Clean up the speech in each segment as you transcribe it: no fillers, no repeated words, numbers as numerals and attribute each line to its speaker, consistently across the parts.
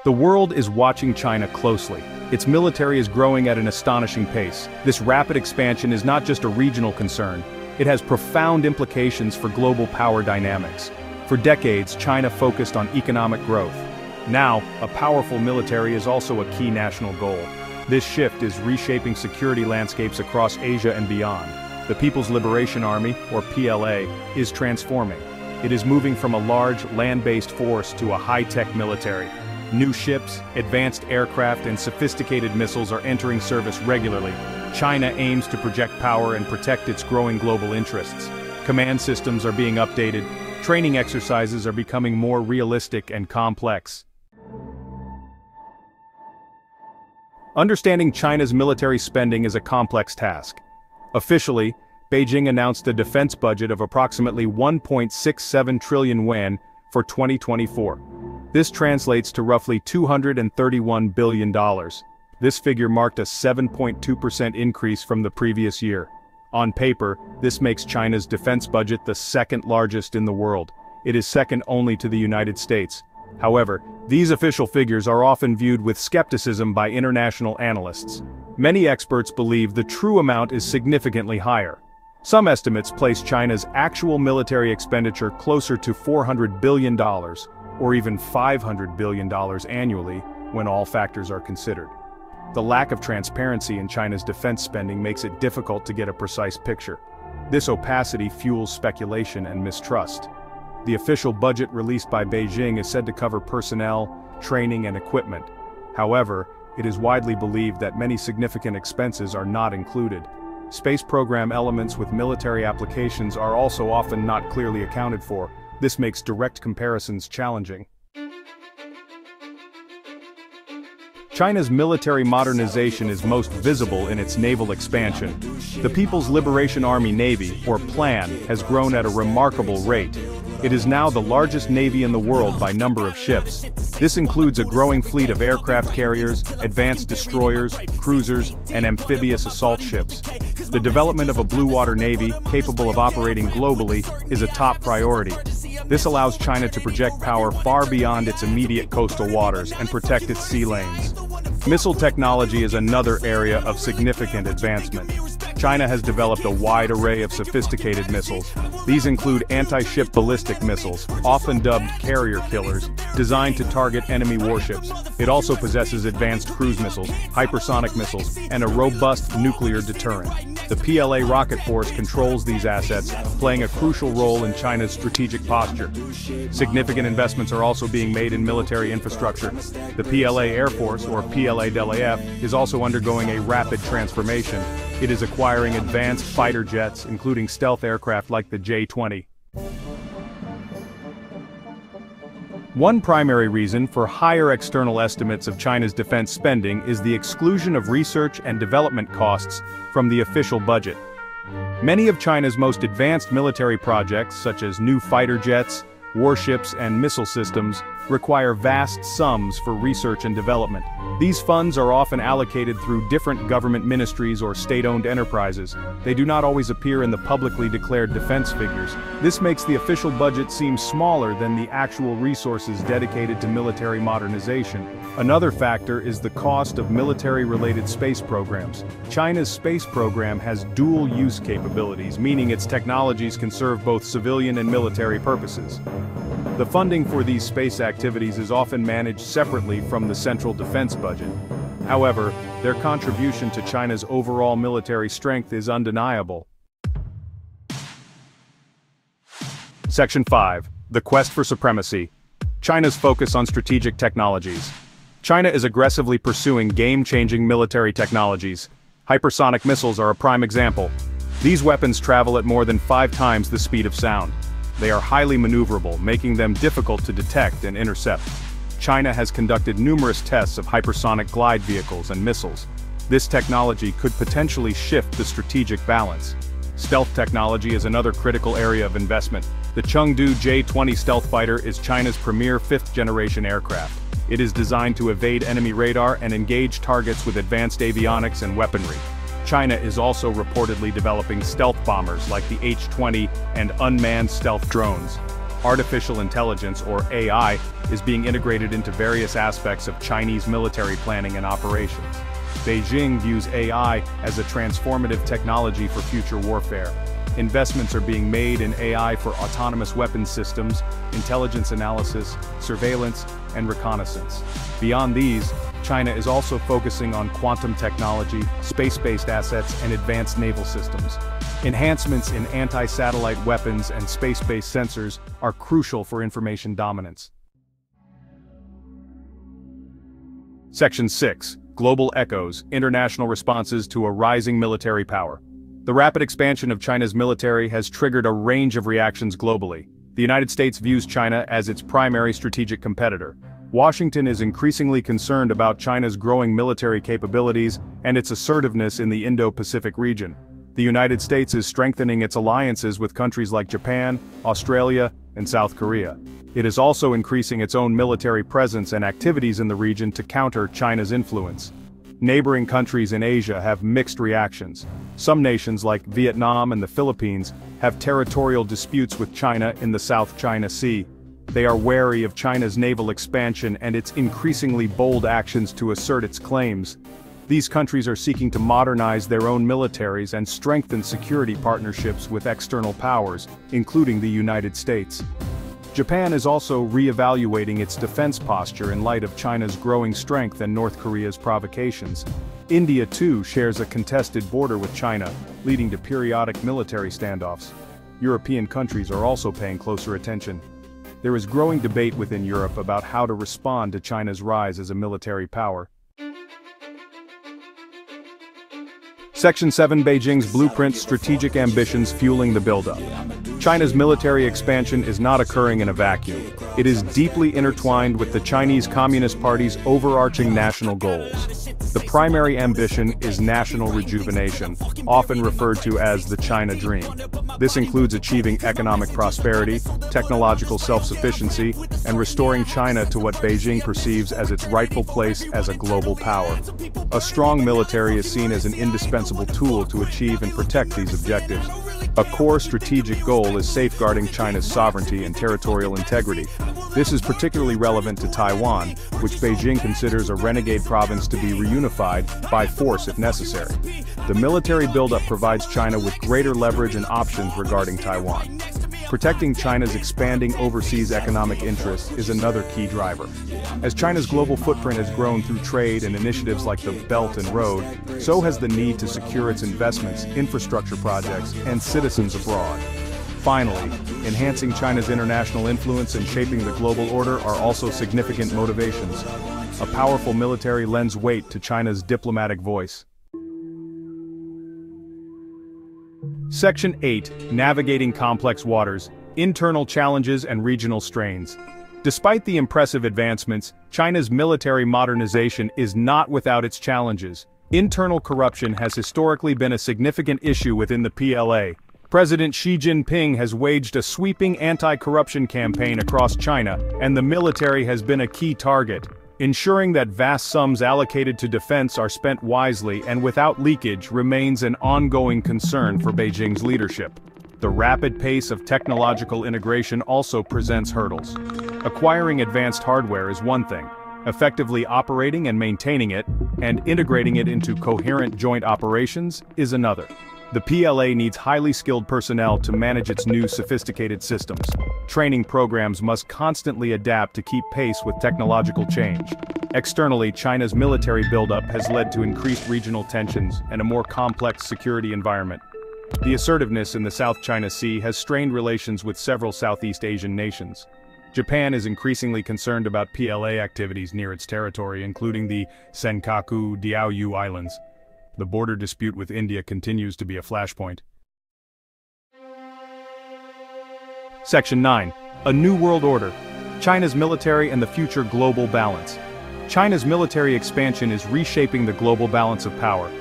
Speaker 1: The world is watching China closely. Its military is growing at an astonishing pace. This rapid expansion is not just a regional concern, it has profound implications for global power dynamics. For decades, China focused on economic growth. Now, a powerful military is also a key national goal. This shift is reshaping security landscapes across Asia and beyond. The People's Liberation Army, or PLA, is transforming. It is moving from a large, land-based force to a high-tech military. New ships, advanced aircraft, and sophisticated missiles are entering service regularly. China aims to project power and protect its growing global interests. Command systems are being updated. Training exercises are becoming more realistic and complex. Understanding China's military spending is a complex task. Officially, Beijing announced a defense budget of approximately 1.67 trillion yuan for 2024. This translates to roughly $231 billion. This figure marked a 7.2% increase from the previous year. On paper, this makes China's defense budget the second largest in the world. It is second only to the United States. However, these official figures are often viewed with skepticism by international analysts. Many experts believe the true amount is significantly higher. Some estimates place China's actual military expenditure closer to $400 billion, or even $500 billion annually, when all factors are considered. The lack of transparency in China's defense spending makes it difficult to get a precise picture. This opacity fuels speculation and mistrust. The official budget released by Beijing is said to cover personnel, training, and equipment. However, it is widely believed that many significant expenses are not included. Space program elements with military applications are also often not clearly accounted for. This makes direct comparisons challenging. China's military modernization is most visible in its naval expansion. The People's Liberation Army Navy, or PLAN, has grown at a remarkable rate. It is now the largest navy in the world by number of ships. This includes a growing fleet of aircraft carriers, advanced destroyers, cruisers, and amphibious assault ships. The development of a blue water navy, capable of operating globally, is a top priority. This allows China to project power far beyond its immediate coastal waters and protect its sea lanes. Missile technology is another area of significant advancement. China has developed a wide array of sophisticated missiles. These include anti-ship ballistic missiles, often dubbed carrier killers, designed to target enemy warships. It also possesses advanced cruise missiles, hypersonic missiles, and a robust nuclear deterrent. The PLA rocket force controls these assets, playing a crucial role in China's strategic posture. Significant investments are also being made in military infrastructure. The PLA Air Force, or PLA-DLAF, is also undergoing a rapid transformation. It is acquiring advanced fighter jets, including stealth aircraft like the J-20. One primary reason for higher external estimates of China's defense spending is the exclusion of research and development costs from the official budget. Many of China's most advanced military projects, such as new fighter jets, warships, and missile systems, require vast sums for research and development. These funds are often allocated through different government ministries or state-owned enterprises. They do not always appear in the publicly declared defense figures. This makes the official budget seem smaller than the actual resources dedicated to military modernization. Another factor is the cost of military-related space programs. China's space program has dual-use capabilities, meaning its technologies can serve both civilian and military purposes. The funding for these space activities is often managed separately from the central defense budget. However, their contribution to China's overall military strength is undeniable. Section 5. The Quest for Supremacy. China's focus on strategic technologies. China is aggressively pursuing game-changing military technologies. Hypersonic missiles are a prime example. These weapons travel at more than 5 times the speed of sound. They are highly maneuverable, making them difficult to detect and intercept. China has conducted numerous tests of hypersonic glide vehicles and missiles. This technology could potentially shift the strategic balance. Stealth technology is another critical area of investment. The Chengdu J-20 stealth fighter is China's premier 5th-generation aircraft. It is designed to evade enemy radar and engage targets with advanced avionics and weaponry. China is also reportedly developing stealth bombers like the H-20 and unmanned stealth drones. Artificial intelligence, or AI, is being integrated into various aspects of Chinese military planning and operations. Beijing views AI as a transformative technology for future warfare. Investments are being made in AI for autonomous weapons systems, intelligence analysis, surveillance, and reconnaissance. Beyond these, China is also focusing on quantum technology, space-based assets, and advanced naval systems. Enhancements in anti-satellite weapons and space-based sensors are crucial for information dominance. Section 6. Global Echoes, International Responses to a Rising Military Power. The rapid expansion of China's military has triggered a range of reactions globally. The United States views China as its primary strategic competitor. Washington is increasingly concerned about China's growing military capabilities and its assertiveness in the Indo-Pacific region. The United States is strengthening its alliances with countries like Japan, Australia, and South Korea. It is also increasing its own military presence and activities in the region to counter China's influence. Neighboring countries in Asia have mixed reactions. Some nations like Vietnam and the Philippines have territorial disputes with China in the South China Sea. They are wary of China's naval expansion and its increasingly bold actions to assert its claims. These countries are seeking to modernize their own militaries and strengthen security partnerships with external powers, including the United States. Japan is also re-evaluating its defense posture in light of China's growing strength and North Korea's provocations. India too shares a contested border with China, leading to periodic military standoffs. European countries are also paying closer attention. There is growing debate within Europe about how to respond to China's rise as a military power. Section 7. Beijing's Blueprint, Strategic Ambitions Fueling the Buildup. China's military expansion is not occurring in a vacuum. It is deeply intertwined with the Chinese Communist Party's overarching national goals. The primary ambition is national rejuvenation, often referred to as the China Dream. This includes achieving economic prosperity, technological self-sufficiency, and restoring China to what Beijing perceives as its rightful place as a global power. A strong military is seen as an indispensable tool to achieve and protect these objectives. A core strategic goal is safeguarding China's sovereignty and territorial integrity. This is particularly relevant to Taiwan, which Beijing considers a renegade province to be reunified by force if necessary. The military buildup provides China with greater leverage and options regarding Taiwan. Protecting China's expanding overseas economic interests is another key driver. As China's global footprint has grown through trade and initiatives like the Belt and Road, so has the need to secure its investments, infrastructure projects, and citizens abroad. Finally, enhancing China's international influence and shaping the global order are also significant motivations. A powerful military lends weight to China's diplomatic voice. Section 8. Navigating Complex Waters, Internal Challenges and Regional Strains. Despite the impressive advancements, China's military modernization is not without its challenges. Internal corruption has historically been a significant issue within the PLA. President Xi Jinping has waged a sweeping anti-corruption campaign across China, and the military has been a key target. Ensuring that vast sums allocated to defense are spent wisely and without leakage remains an ongoing concern for Beijing's leadership. The rapid pace of technological integration also presents hurdles. Acquiring advanced hardware is one thing. Effectively operating and maintaining it, and integrating it into coherent joint operations, is another. The PLA needs highly skilled personnel to manage its new sophisticated systems. Training programs must constantly adapt to keep pace with technological change. Externally, China's military buildup has led to increased regional tensions and a more complex security environment. The assertiveness in the South China Sea has strained relations with several Southeast Asian nations. Japan is increasingly concerned about PLA activities near its territory, including the Senkaku Diaoyu Islands. The border dispute with India continues to be a flashpoint. Section 9. A New World Order. China's military and the future global balance. China's military expansion is reshaping the global balance of power.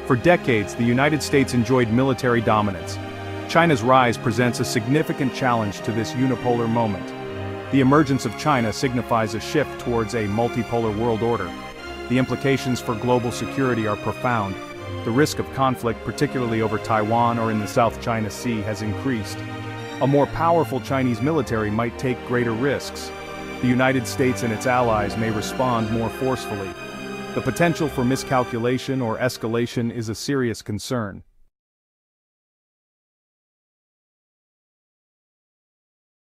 Speaker 1: For decades, the United States enjoyed military dominance. China's rise presents a significant challenge to this unipolar moment. The emergence of China signifies a shift towards a multipolar world order. The implications for global security are profound. The risk of conflict, particularly over Taiwan or in the South China Sea, has increased. A more powerful Chinese military might take greater risks. The United States and its allies may respond more forcefully. The potential for miscalculation or escalation is a serious concern.